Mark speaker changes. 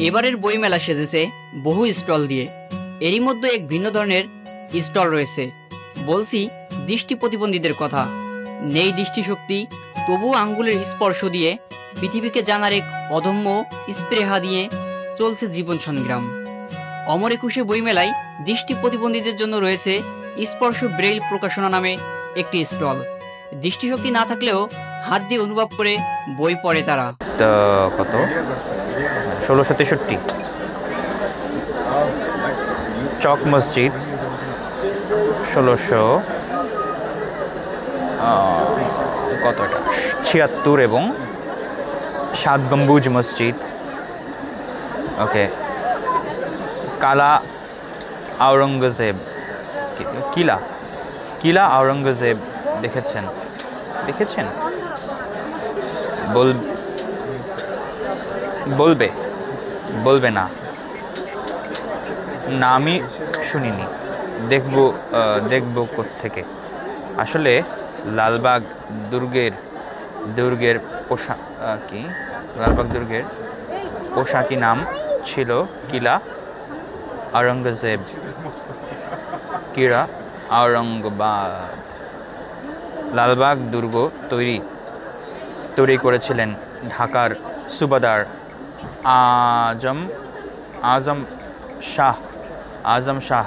Speaker 1: এবারের বইমেলা সেজেছে বহু স্টল দিয়ে। এরই মধ্যে এক ভিন্ন ধরনের স্টল রয়েছে। বলছি দৃষ্টি প্রতিবন্ধীদের কথা। নেই দৃষ্টিশক্তি, তবুও আঙ্গুলের স্পর্শ দিয়ে পৃথিবীকে জানার এক অদম্য স্পৃহা দিয়ে চলছে জীবন সংগ্রাম। অমর একুশে বইমেলায় দৃষ্টি প্রতিবন্ধীদের জন্য রয়েছে স্পর্শ ব্রেইল প্রকাশনা নামে একটি স্টল। দৃষ্টিশক্তি না থাকলেও হাত দিয়ে অনুভব করে বই পড়ে তারা।
Speaker 2: কত 1663 চক মসজিদ, 1600 কতটা 76 এবং 7 গম্বুজ মসজিদ। ওকে, কালা আওরঙ্গজেব, কিলা আওরঙ্গজেব দেখেছেন? বলবে না আমি শুনিনি। দেখবো কোত্থেকে? আসলে লালবাগ দুর্গের পোশাকি নাম ছিল কিলা আওরঙ্গাবাদ। লালবাগ দুর্গ তৈরি করেছিলেন ঢাকার সুবাদার আজম শাহ